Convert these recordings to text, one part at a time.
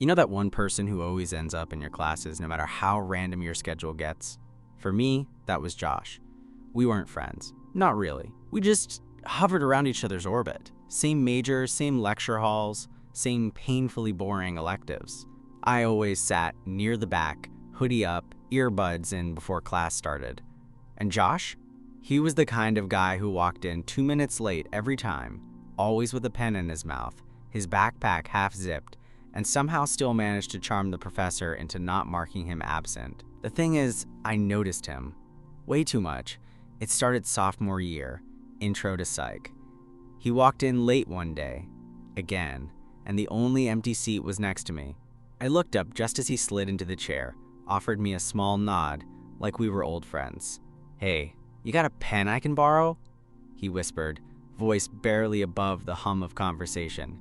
You know that one person who always ends up in your classes no matter how random your schedule gets? For me, that was Josh. We weren't friends. Not really. We just hovered around each other's orbit. Same major, same lecture halls, same painfully boring electives. I always sat near the back, hoodie up, earbuds in before class started. And Josh? He was the kind of guy who walked in 2 minutes late every time, always with a pen in his mouth, his backpack half zipped, and somehow still managed to charm the professor into not marking him absent. The thing is, I noticed him. Way too much. It started sophomore year, intro to psych. He walked in late one day, again, and the only empty seat was next to me. I looked up just as he slid into the chair, offered me a small nod, like we were old friends. "Hey, you got a pen I can borrow?" he whispered, voice barely above the hum of conversation.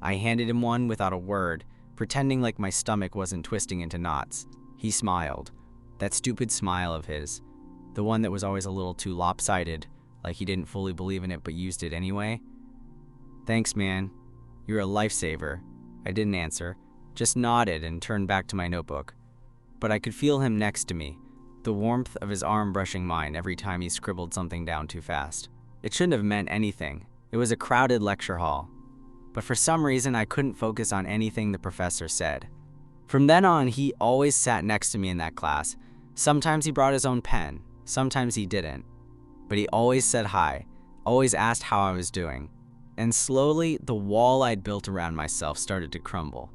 I handed him one without a word, pretending like my stomach wasn't twisting into knots. He smiled, that stupid smile of his, the one that was always a little too lopsided, like he didn't fully believe in it but used it anyway. "Thanks, man. You're a lifesaver." I didn't answer, just nodded and turned back to my notebook. But I could feel him next to me, the warmth of his arm brushing mine every time he scribbled something down too fast. It shouldn't have meant anything. It was a crowded lecture hall. But for some reason, I couldn't focus on anything the professor said. From then on, he always sat next to me in that class. Sometimes he brought his own pen, sometimes he didn't. But he always said hi, always asked how I was doing. And slowly, the wall I'd built around myself started to crumble.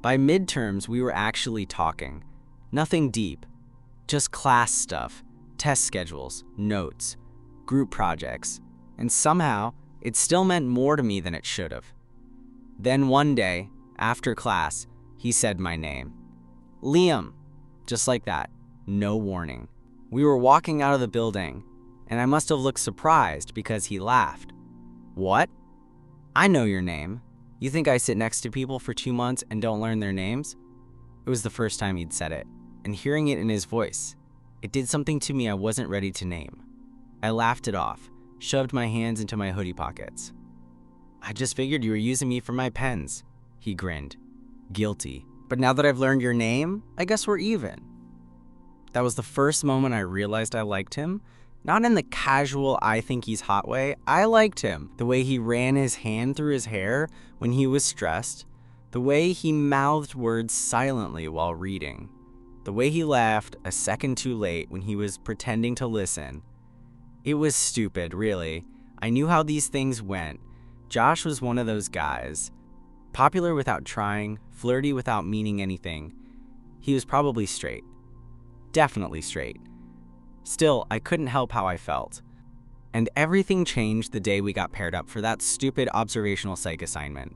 By midterms, we were actually talking. Nothing deep, just class stuff, test schedules, notes, group projects. And somehow, it still meant more to me than it should have. Then one day, after class, he said my name. "Liam," just like that, no warning. We were walking out of the building, and I must have looked surprised because he laughed. "What? I know your name. You think I sit next to people for 2 months and don't learn their names?" It was the first time he'd said it, and hearing it in his voice, it did something to me I wasn't ready to name. I laughed it off, shoved my hands into my hoodie pockets. "I just figured you were using me for my pens," he grinned, guilty. "But now that I've learned your name, I guess we're even." That was the first moment I realized I liked him. Not in the casual, I think he's hot way. I liked him. The way he ran his hand through his hair when he was stressed. The way he mouthed words silently while reading. The way he laughed a second too late when he was pretending to listen. It was stupid, really. I knew how these things went. Josh was one of those guys. Popular without trying, flirty without meaning anything. He was probably straight. Definitely straight. Still, I couldn't help how I felt. And everything changed the day we got paired up for that stupid observational psych assignment.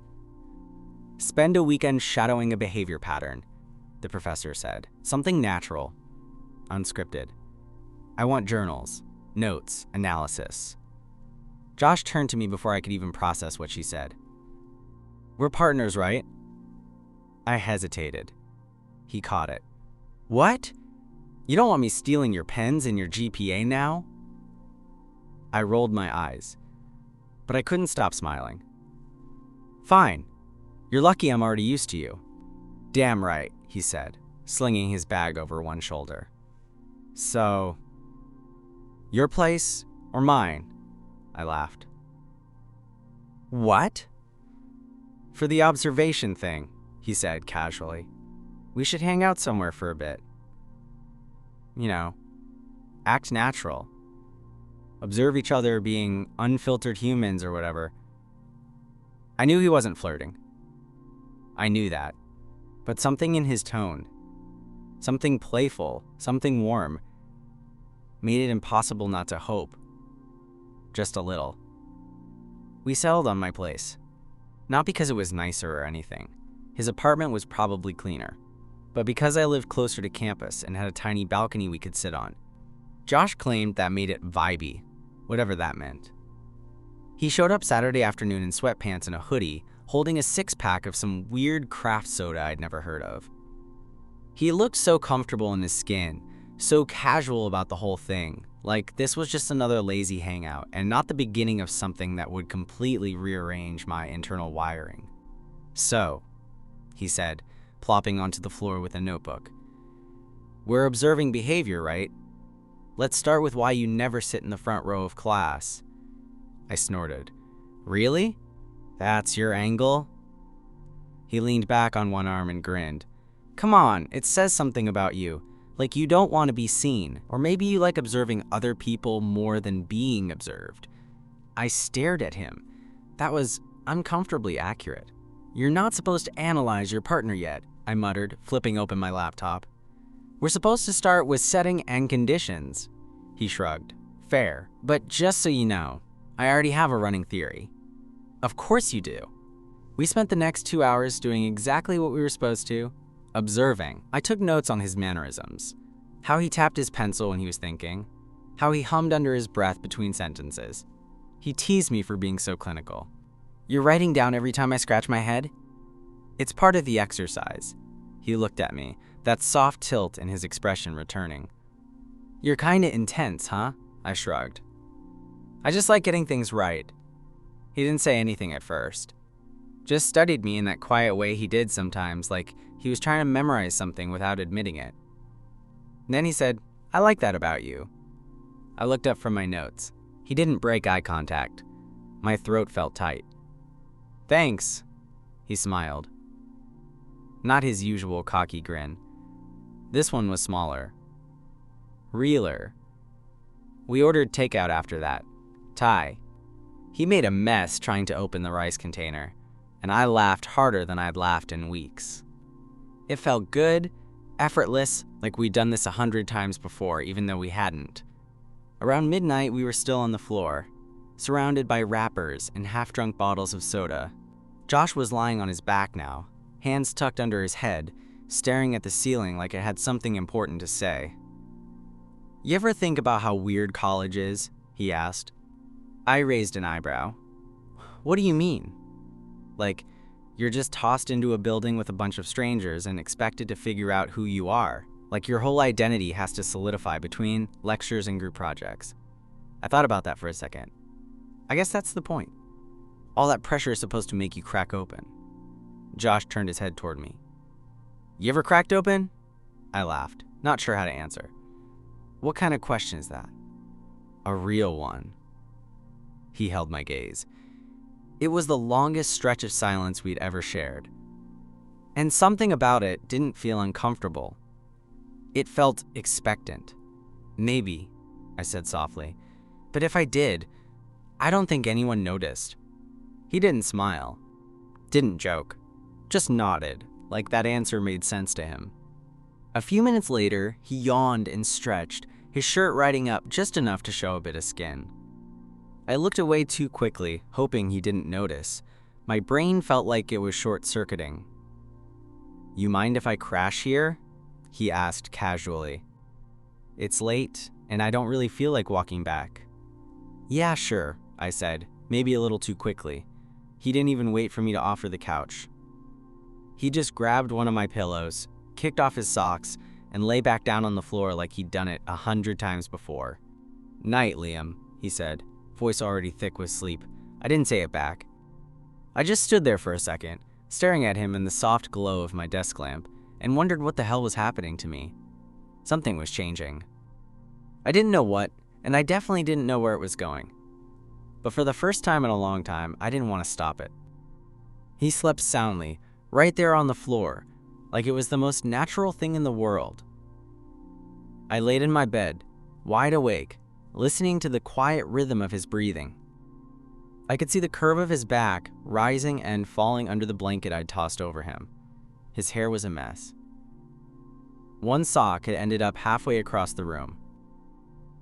"Spend a weekend shadowing a behavior pattern," the professor said. "Something natural, unscripted. I want journals, notes, analysis." Josh turned to me before I could even process what she said. "We're partners, right?" I hesitated. He caught it. "What? You don't want me stealing your pens and your GPA now?" I rolled my eyes, but I couldn't stop smiling. "Fine. You're lucky I'm already used to you." "Damn right," he said, slinging his bag over one shoulder. "So, your place or mine?" I laughed. "What?" "For the observation thing," he said casually. "We should hang out somewhere for a bit. You know, act natural. Observe each other being unfiltered humans or whatever." I knew he wasn't flirting. I knew that. But something in his tone, something playful, something warm, made it impossible not to hope. Just a little. We settled on my place. Not because it was nicer or anything. His apartment was probably cleaner. But because I lived closer to campus and had a tiny balcony we could sit on. Josh claimed that made it vibey, whatever that meant. He showed up Saturday afternoon in sweatpants and a hoodie, holding a 6-pack of some weird craft soda I'd never heard of. He looked so comfortable in his skin, so casual about the whole thing, like this was just another lazy hangout and not the beginning of something that would completely rearrange my internal wiring. "So," he said, plopping onto the floor with a notebook. "We're observing behavior, right? Let's start with why you never sit in the front row of class." I snorted. "Really? That's your angle?" He leaned back on one arm and grinned. "Come on, it says something about you. Like you don't want to be seen, or maybe you like observing other people more than being observed." I stared at him. That was uncomfortably accurate. "You're not supposed to analyze your partner yet," I muttered, flipping open my laptop. "We're supposed to start with setting and conditions." He shrugged. "Fair, but just so you know, I already have a running theory." "Of course you do." We spent the next 2 hours doing exactly what we were supposed to, observing. I took notes on his mannerisms, how he tapped his pencil when he was thinking, how he hummed under his breath between sentences. He teased me for being so clinical. "You're writing down every time I scratch my head?" "It's part of the exercise." He looked at me, that soft tilt in his expression returning. "You're kinda intense, huh?" I shrugged. "I just like getting things right." He didn't say anything at first. Just studied me in that quiet way he did sometimes, like he was trying to memorize something without admitting it. And then he said, "I like that about you." I looked up from my notes. He didn't break eye contact. My throat felt tight. "Thanks," he smiled. Not his usual cocky grin. This one was smaller. Realer. We ordered takeout after that. Thai. He made a mess trying to open the rice container, and I laughed harder than I'd laughed in weeks. It felt good, effortless, like we'd done this 100 times before, even though we hadn't. Around midnight, we were still on the floor, surrounded by wrappers and half-drunk bottles of soda. Josh was lying on his back now, hands tucked under his head, staring at the ceiling like it had something important to say. "You ever think about how weird college is?" he asked. I raised an eyebrow. "What do you mean?" "Like, you're just tossed into a building with a bunch of strangers and expected to figure out who you are. Like your whole identity has to solidify between lectures and group projects." I thought about that for a second. I guess that's the point. All that pressure is supposed to make you crack open. Josh turned his head toward me. "You ever cracked open?" I laughed, not sure how to answer. "What kind of question is that?" "A real one." He held my gaze. It was the longest stretch of silence we'd ever shared. And something about it didn't feel uncomfortable. It felt expectant. "Maybe," I said softly. "But if I did, I don't think anyone noticed." He didn't smile, didn't joke, just nodded, like that answer made sense to him. A few minutes later, he yawned and stretched, his shirt riding up just enough to show a bit of skin. I looked away too quickly, hoping he didn't notice. My brain felt like it was short-circuiting. "You mind if I crash here?" he asked casually. "It's late, and I don't really feel like walking back." "Yeah, sure," I said, maybe a little too quickly. He didn't even wait for me to offer the couch. He just grabbed one of my pillows, kicked off his socks, and lay back down on the floor like he'd done it 100 times before. "Night, Liam," he said, voice already thick with sleep. I didn't say it back. I just stood there for a second, staring at him in the soft glow of my desk lamp, and wondered what the hell was happening to me. Something was changing. I didn't know what, and I definitely didn't know where it was going. But for the first time in a long time, I didn't want to stop it. He slept soundly, right there on the floor, like it was the most natural thing in the world. I laid in my bed, wide awake, listening to the quiet rhythm of his breathing. I could see the curve of his back rising and falling under the blanket I'd tossed over him. His hair was a mess. One sock had ended up halfway across the room.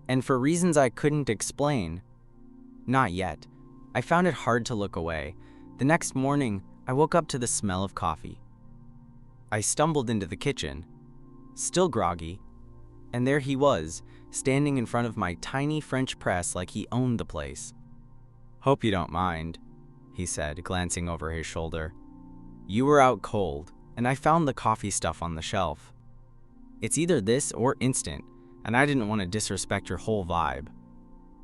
And for reasons I couldn't explain, not yet, I found it hard to look away. The next morning, I woke up to the smell of coffee. I stumbled into the kitchen, still groggy, and there he was, standing in front of my tiny French press like he owned the place. "Hope you don't mind," he said, glancing over his shoulder. "You were out cold, and I found the coffee stuff on the shelf. It's either this or instant, and I didn't want to disrespect your whole vibe."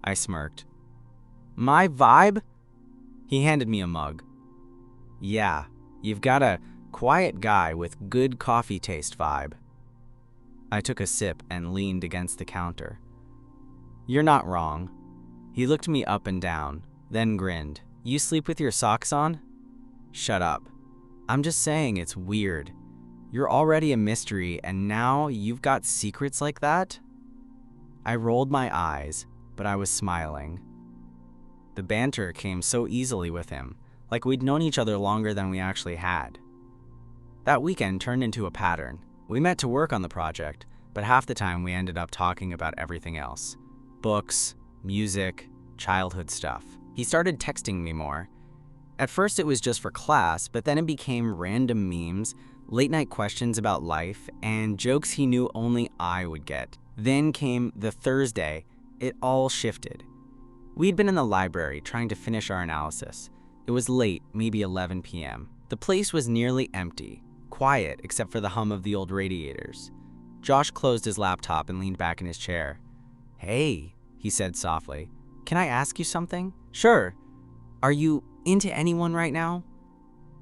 I smirked. "My vibe?" He handed me a mug. "Yeah, you've got a Quiet guy with good coffee taste vibe. I took a sip and leaned against the counter. You're not wrong. He looked me up and down, then grinned. You sleep with your socks on? Shut up. I'm just saying it's weird. You're already a mystery and now you've got secrets like that? I rolled my eyes, but I was smiling. The banter came so easily with him, like we'd known each other longer than we actually had. That weekend turned into a pattern. We met to work on the project, but half the time we ended up talking about everything else. Books, music, childhood stuff. He started texting me more. At first it was just for class, but then it became random memes, late-night questions about life, and jokes he knew only I would get. Then came the Thursday. It all shifted. We'd been in the library trying to finish our analysis. It was late, maybe 11 p.m. The place was nearly empty, quiet except for the hum of the old radiators. Josh closed his laptop and leaned back in his chair. Hey, he said softly. Can I ask you something? Sure. Are you into anyone right now?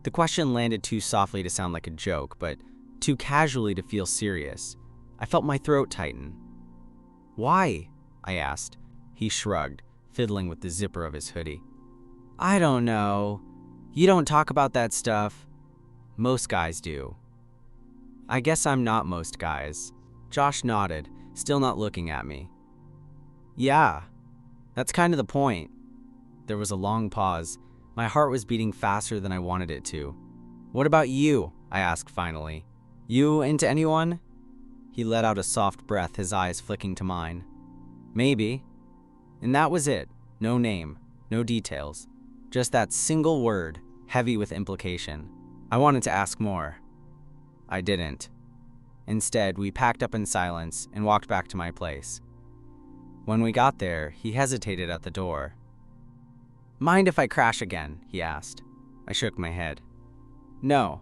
The question landed too softly to sound like a joke, but too casually to feel serious. I felt my throat tighten. Why? I asked. He shrugged, fiddling with the zipper of his hoodie. I don't know. You don't talk about that stuff. Most guys do. I guess I'm not most guys. Josh nodded, still not looking at me. Yeah, that's kind of the point. There was a long pause. My heart was beating faster than I wanted it to. What about you? I asked finally. You into anyone? He let out a soft breath, his eyes flicking to mine. Maybe. And that was it. No name, no details. Just that single word, heavy with implication. I wanted to ask more. I didn't. Instead, we packed up in silence and walked back to my place. When we got there, he hesitated at the door. Mind if I crash again? He asked. I shook my head. No.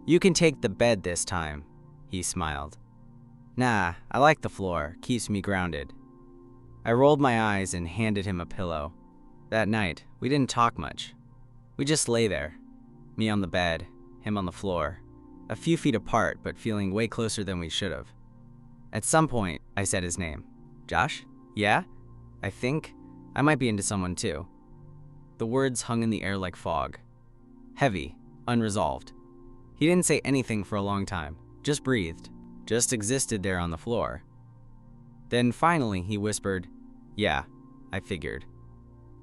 You can take the bed this time, he smiled. Nah, I like the floor, keeps me grounded. I rolled my eyes and handed him a pillow. That night, we didn't talk much. We just lay there. Me on the bed, him on the floor. A few feet apart, but feeling way closer than we should have. At some point, I said his name. Josh? Yeah? I think I might be into someone too. The words hung in the air like fog. Heavy, unresolved. He didn't say anything for a long time, just breathed, just existed there on the floor. Then finally he whispered, yeah, I figured.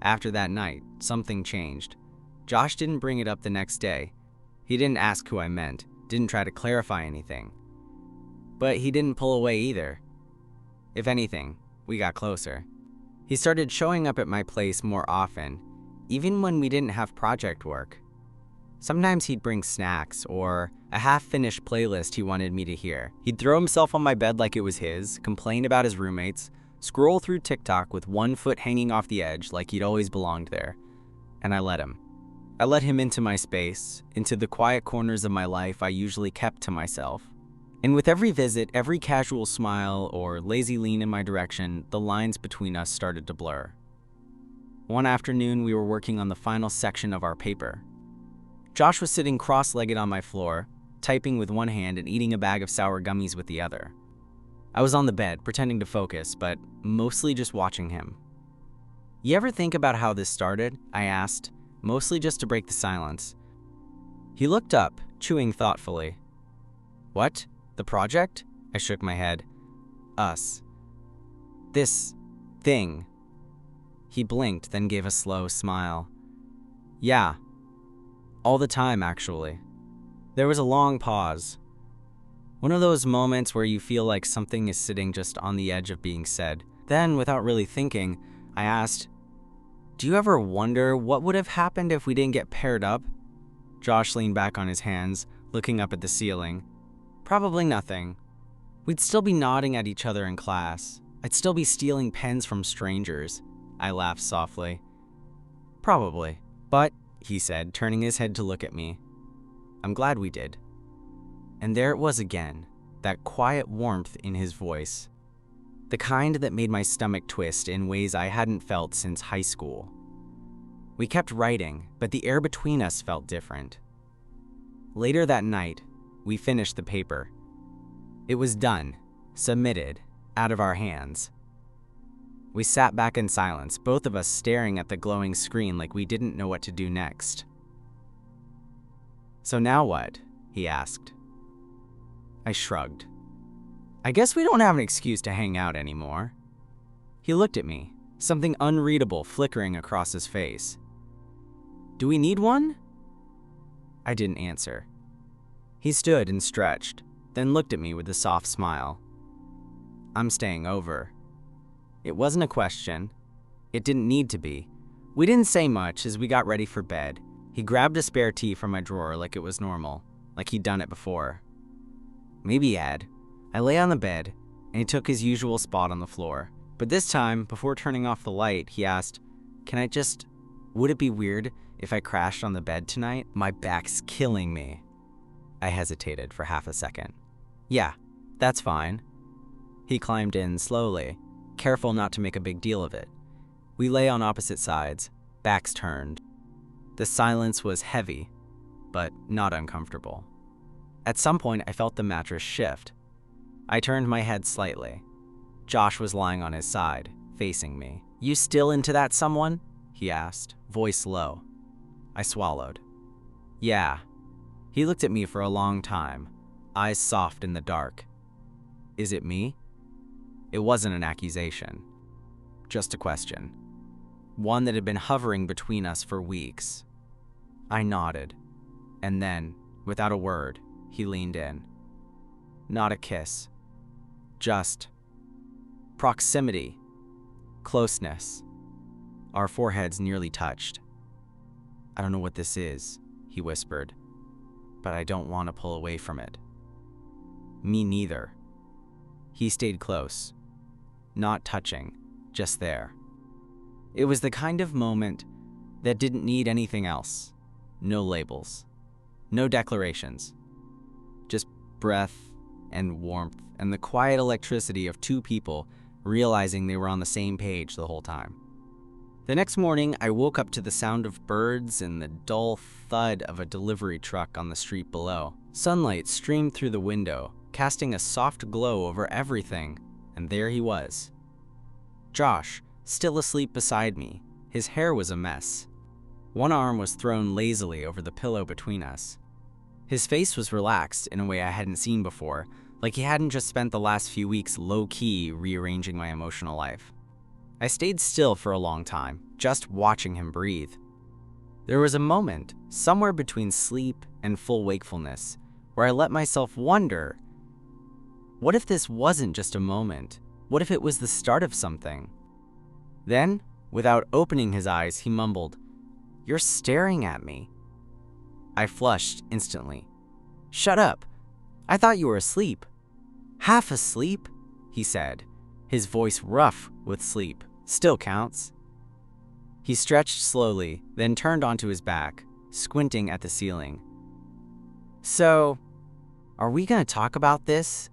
After that night, something changed. Josh didn't bring it up the next day. He didn't ask who I meant, didn't try to clarify anything. But he didn't pull away either. If anything, we got closer. He started showing up at my place more often, even when we didn't have project work. Sometimes he'd bring snacks or a half-finished playlist he wanted me to hear. He'd throw himself on my bed like it was his, complain about his roommates, scroll through TikTok with one foot hanging off the edge like he'd always belonged there. And I let him. I let him into my space, into the quiet corners of my life I usually kept to myself. And with every visit, every casual smile or lazy lean in my direction, the lines between us started to blur. One afternoon, we were working on the final section of our paper. Josh was sitting cross-legged on my floor, typing with one hand and eating a bag of sour gummies with the other. I was on the bed, pretending to focus, but mostly just watching him. You ever think about how this started? I asked, mostly just to break the silence. He looked up, chewing thoughtfully. What? The project? I shook my head. Us. This thing. He blinked, then gave a slow smile. Yeah. All the time, actually. There was a long pause. One of those moments where you feel like something is sitting just on the edge of being said. Then, without really thinking, I asked, do you ever wonder what would have happened if we didn't get paired up? Josh leaned back on his hands, looking up at the ceiling. Probably nothing. We'd still be nodding at each other in class. I'd still be stealing pens from strangers. I laughed softly. Probably. But, he said, turning his head to look at me, I'm glad we did. And there it was again, that quiet warmth in his voice. The kind that made my stomach twist in ways I hadn't felt since high school. We kept writing, but the air between us felt different. Later that night, we finished the paper. It was done, submitted, out of our hands. We sat back in silence, both of us staring at the glowing screen like we didn't know what to do next. "So now what?" he asked. I shrugged. "I guess we don't have an excuse to hang out anymore." He looked at me, something unreadable flickering across his face. "Do we need one?" I didn't answer. He stood and stretched, then looked at me with a soft smile. "I'm staying over." It wasn't a question. It didn't need to be. We didn't say much as we got ready for bed. He grabbed a spare tea from my drawer like it was normal, like he'd done it before. Maybe he had. I lay on the bed, and he took his usual spot on the floor. But this time, before turning off the light, he asked, would it be weird if I crashed on the bed tonight? My back's killing me." I hesitated for half a second. "Yeah, that's fine." He climbed in slowly, careful not to make a big deal of it. We lay on opposite sides, backs turned. The silence was heavy, but not uncomfortable. At some point, I felt the mattress shift. I turned my head slightly. Josh was lying on his side, facing me. "You still into that someone?" he asked, voice low. I swallowed. "Yeah." He looked at me for a long time, eyes soft in the dark. "Is it me?" It wasn't an accusation, just a question. One that had been hovering between us for weeks. I nodded, and then, without a word, he leaned in. Not a kiss, just proximity, closeness. Our foreheads nearly touched. "I don't know what this is," he whispered, "but I don't want to pull away from it." Me neither. He stayed close, not touching, just there. It was the kind of moment that didn't need anything else. No labels, no declarations. Just breath and warmth and the quiet electricity of two people realizing they were on the same page the whole time. The next morning, I woke up to the sound of birds and the dull thud of a delivery truck on the street below. Sunlight streamed through the window, casting a soft glow over everything, and there he was. Josh, still asleep beside me. His hair was a mess. One arm was thrown lazily over the pillow between us. His face was relaxed in a way I hadn't seen before, like he hadn't just spent the last few weeks low-key rearranging my emotional life. I stayed still for a long time, just watching him breathe. There was a moment, somewhere between sleep and full wakefulness, where I let myself wonder, what if this wasn't just a moment? What if it was the start of something? Then, without opening his eyes, he mumbled, "You're staring at me." I flushed instantly. "Shut up. I thought you were asleep." "Half asleep," he said, his voice rough with sleep. "Still counts." He stretched slowly, then turned onto his back, squinting at the ceiling. "So, are we gonna talk about this?"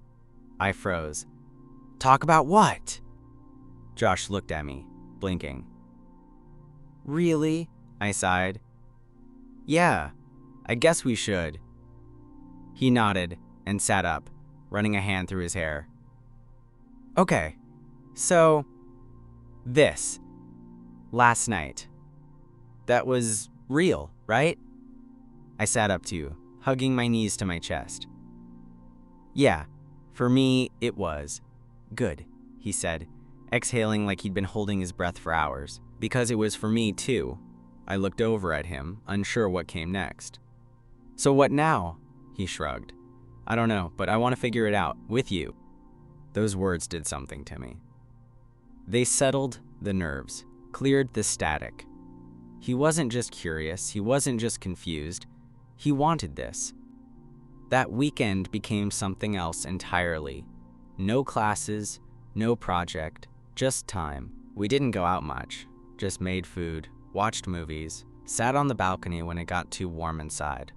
I froze. "Talk about what?" Josh looked at me, blinking. "Really?" I sighed. "Yeah, I guess we should." He nodded and sat up, running a hand through his hair. "Okay, so, this. Last night. That was real, right?" I sat up too, hugging my knees to my chest. "Yeah, for me, it was. Good," he said, exhaling like he'd been holding his breath for hours. "Because it was for me too." I looked over at him, unsure what came next. "So what now?" He shrugged. "I don't know, but I want to figure it out, with you." Those words did something to me. They settled the nerves, cleared the static. He wasn't just curious, he wasn't just confused, he wanted this. That weekend became something else entirely. No classes, no project, just time. We didn't go out much, just made food, watched movies, sat on the balcony when it got too warm inside.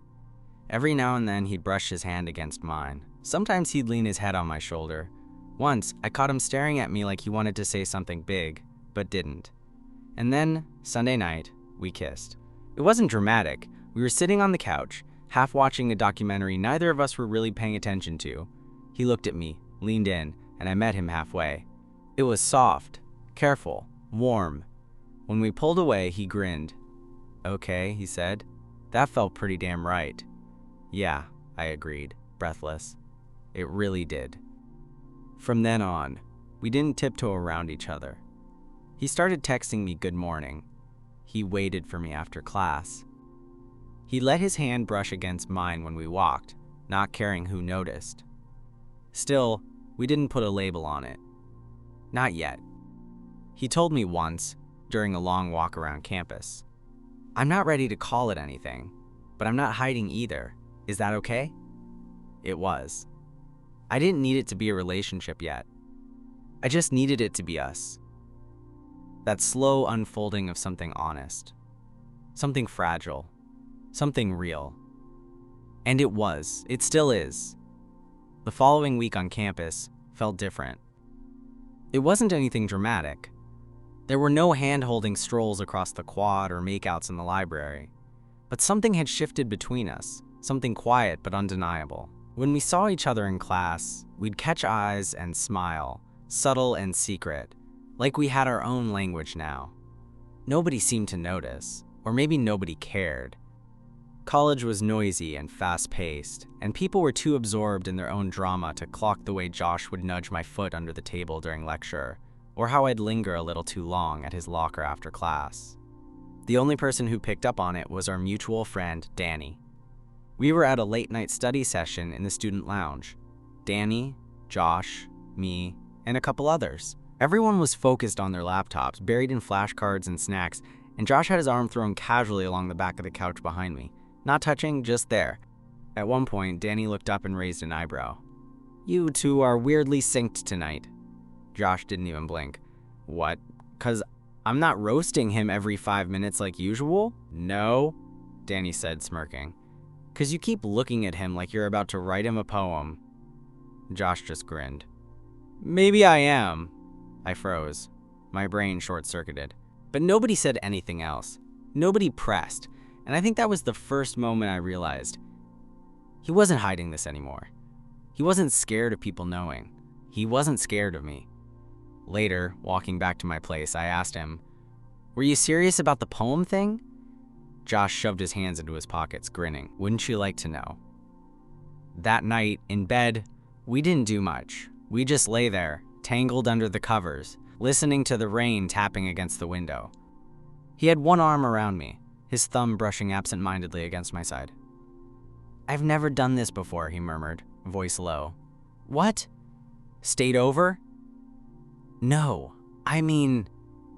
Every now and then he'd brush his hand against mine. Sometimes he'd lean his head on my shoulder. Once, I caught him staring at me like he wanted to say something big, but didn't. And then, Sunday night, we kissed. It wasn't dramatic. We were sitting on the couch, half watching a documentary neither of us were really paying attention to. He looked at me, leaned in, and I met him halfway. It was soft, careful, warm. When we pulled away, he grinned. "Okay," he said. "That felt pretty damn right." "Yeah," I agreed, breathless. It really did. From then on, we didn't tiptoe around each other. He started texting me good morning. He waited for me after class. He let his hand brush against mine when we walked, not caring who noticed. Still, we didn't put a label on it. Not yet. He told me once, during a long walk around campus, "I'm not ready to call it anything, but I'm not hiding either. Is that okay?" It was. I didn't need it to be a relationship yet. I just needed it to be us. That slow unfolding of something honest, something fragile, something real. And it was. It still is. The following week on campus felt different. It wasn't anything dramatic. There were no hand-holding strolls across the quad or makeouts in the library. But something had shifted between us, something quiet but undeniable. When we saw each other in class, we'd catch eyes and smile, subtle and secret, like we had our own language now. Nobody seemed to notice, or maybe nobody cared. College was noisy and fast-paced, and people were too absorbed in their own drama to clock the way Josh would nudge my foot under the table during lecture, or how I'd linger a little too long at his locker after class. The only person who picked up on it was our mutual friend, Danny. We were at a late-night study session in the student lounge. Danny, Josh, me, and a couple others. Everyone was focused on their laptops, buried in flashcards and snacks, and Josh had his arm thrown casually along the back of the couch behind me. Not touching, just there. At one point, Danny looked up and raised an eyebrow. "You two are weirdly synced tonight." Josh didn't even blink. "What? 'Cause I'm not roasting him every 5 minutes like usual?" "No," Danny said, smirking. "'Cause you keep looking at him like you're about to write him a poem." Josh just grinned. "Maybe I am." I froze. My brain short-circuited. But nobody said anything else. Nobody pressed. And I think that was the first moment I realized he wasn't hiding this anymore. He wasn't scared of people knowing. He wasn't scared of me. Later, walking back to my place, I asked him, "Were you serious about the poem thing?" Josh shoved his hands into his pockets, grinning. "Wouldn't you like to know?" That night, in bed, we didn't do much. We just lay there, tangled under the covers, listening to the rain tapping against the window. He had one arm around me, his thumb brushing absent-mindedly against my side. "I've never done this before," he murmured, voice low. "What? Stayed over?" "No, I mean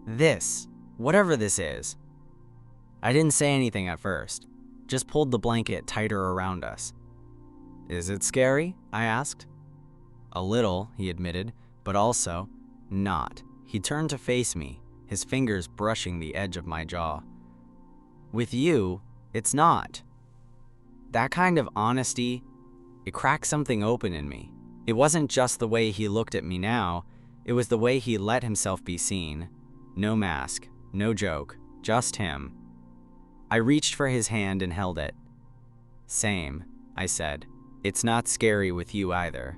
this, whatever this is." I didn't say anything at first, just pulled the blanket tighter around us. "Is it scary?" I asked. "A little," he admitted, "but also not." He turned to face me, his fingers brushing the edge of my jaw. "With you, it's not." That kind of honesty, it cracked something open in me. It wasn't just the way he looked at me now, it was the way he let himself be seen. No mask, no joke, just him. I reached for his hand and held it. "Same," I said. "It's not scary with you either."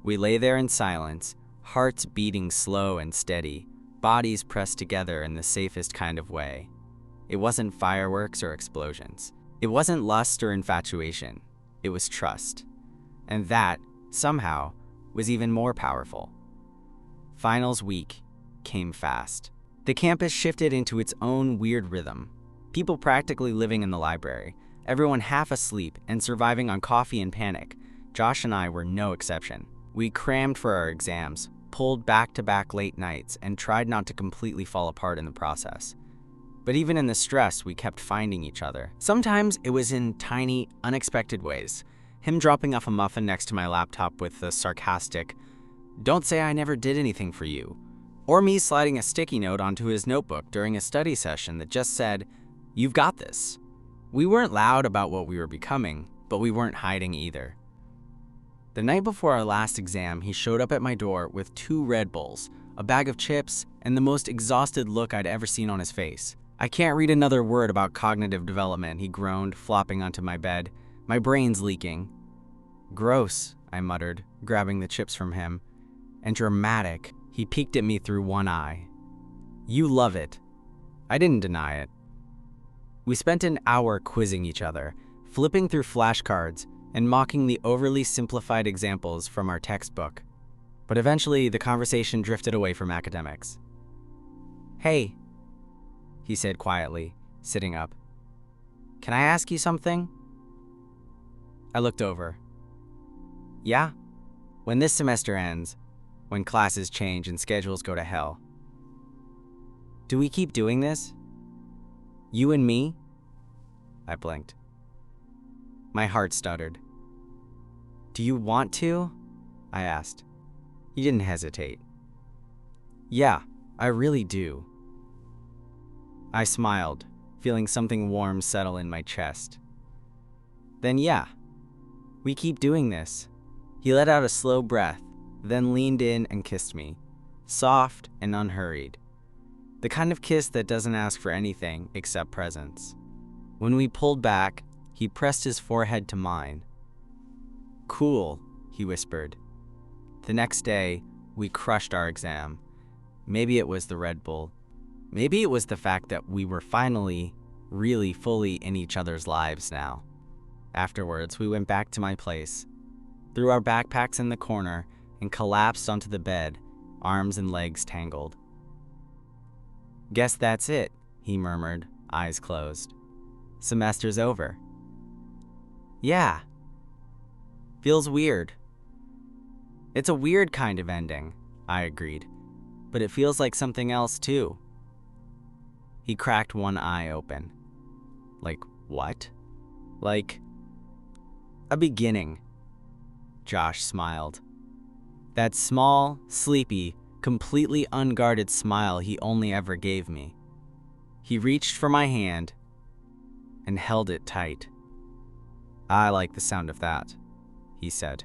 We lay there in silence, hearts beating slow and steady, bodies pressed together in the safest kind of way. It wasn't fireworks or explosions. It wasn't lust or infatuation. It was trust. And that, somehow, was even more powerful. Finals week came fast. The campus shifted into its own weird rhythm. People practically living in the library, everyone half asleep and surviving on coffee and panic. Josh and I were no exception. We crammed for our exams, pulled back-to-back late nights, and tried not to completely fall apart in the process. But even in the stress, we kept finding each other. Sometimes it was in tiny, unexpected ways. Him dropping off a muffin next to my laptop with the sarcastic, "Don't say I never did anything for you." Or me sliding a sticky note onto his notebook during a study session that just said, "You've got this." We weren't loud about what we were becoming, but we weren't hiding either. The night before our last exam, he showed up at my door with 2 Red Bulls, a bag of chips, and the most exhausted look I'd ever seen on his face. I can't read another word about cognitive development, he groaned, flopping onto my bed. My brain's leaking. Gross, I muttered, grabbing the chips from him. And dramatic, he peeked at me through one eye. You love it. I didn't deny it. We spent an hour quizzing each other, flipping through flashcards and mocking the overly simplified examples from our textbook. But eventually, the conversation drifted away from academics. Hey, he said quietly, sitting up. Can I ask you something? I looked over. Yeah? When this semester ends, when classes change and schedules go to hell. Do we keep doing this? You and me? I blinked. My heart stuttered. Do you want to? I asked. He didn't hesitate. Yeah, I really do. I smiled, feeling something warm settle in my chest. Then yeah, we keep doing this. He let out a slow breath, then leaned in and kissed me, soft and unhurried. The kind of kiss that doesn't ask for anything except presence. When we pulled back, he pressed his forehead to mine. Cool, he whispered. The next day, we crushed our exam. Maybe it was the Red Bull. Maybe it was the fact that we were finally, really fully in each other's lives now. Afterwards, we went back to my place, threw our backpacks in the corner, and collapsed onto the bed, arms and legs tangled. Guess that's it, he murmured, eyes closed. Semester's over. Yeah. Feels weird. It's a weird kind of ending, I agreed, but it feels like something else too. He cracked one eye open. Like what? Like a beginning. Josh smiled. That small, sleepy, completely unguarded smile he only ever gave me. He reached for my hand and held it tight. I like the sound of that, he said.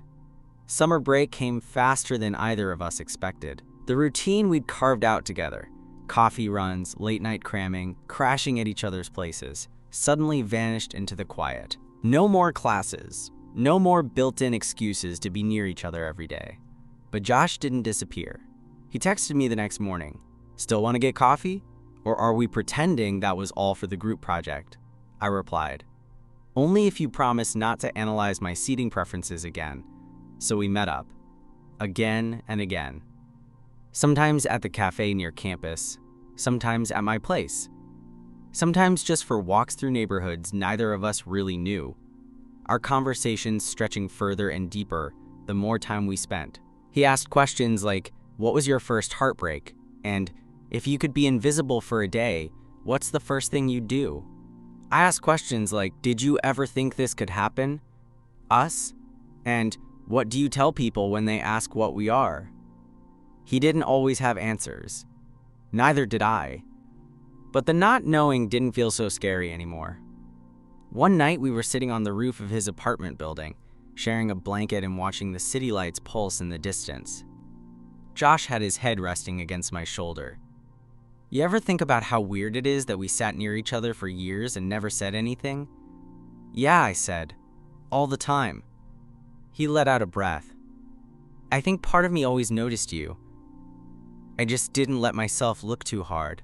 Summer break came faster than either of us expected. The routine we'd carved out together, coffee runs, late night cramming, crashing at each other's places, suddenly vanished into the quiet. No more classes, no more built-in excuses to be near each other every day. But Josh didn't disappear. He texted me the next morning. Still want to get coffee? Or are we pretending that was all for the group project? I replied, only if you promise not to analyze my seating preferences again. So we met up, again and again. Sometimes at the cafe near campus, sometimes at my place. Sometimes just for walks through neighborhoods neither of us really knew. Our conversations stretching further and deeper the more time we spent. He asked questions like, what was your first heartbreak? And if you could be invisible for a day, what's the first thing you'd do? I asked questions like, did you ever think this could happen? Us? And what do you tell people when they ask what we are? He didn't always have answers. Neither did I. But the not knowing didn't feel so scary anymore. One night we were sitting on the roof of his apartment building, sharing a blanket and watching the city lights pulse in the distance. Josh had his head resting against my shoulder. You ever think about how weird it is that we sat near each other for years and never said anything? Yeah, I said. All the time. He let out a breath. I think part of me always noticed you. I just didn't let myself look too hard.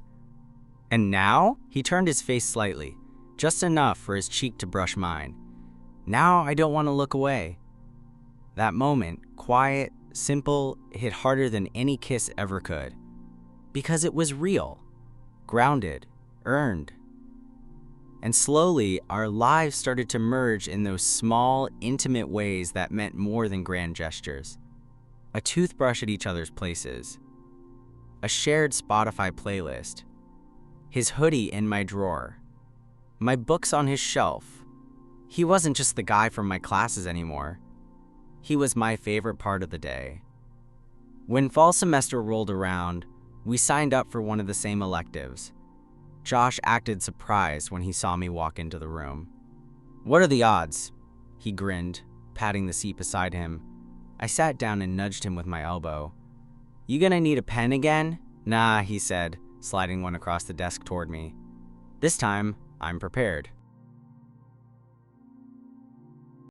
And now? He turned his face slightly, just enough for his cheek to brush mine. Now I don't want to look away. That moment, quiet, simple, hit harder than any kiss ever could. Because it was real, grounded, earned. And slowly, our lives started to merge in those small, intimate ways that meant more than grand gestures. A toothbrush at each other's places. A shared Spotify playlist. His hoodie in my drawer. My books on his shelf. He wasn't just the guy from my classes anymore. He was my favorite part of the day. When fall semester rolled around, we signed up for one of the same electives. Josh acted surprised when he saw me walk into the room. What are the odds? He grinned, patting the seat beside him. I sat down and nudged him with my elbow. You gonna need a pen again? Nah, he said, sliding one across the desk toward me. This time, I'm prepared.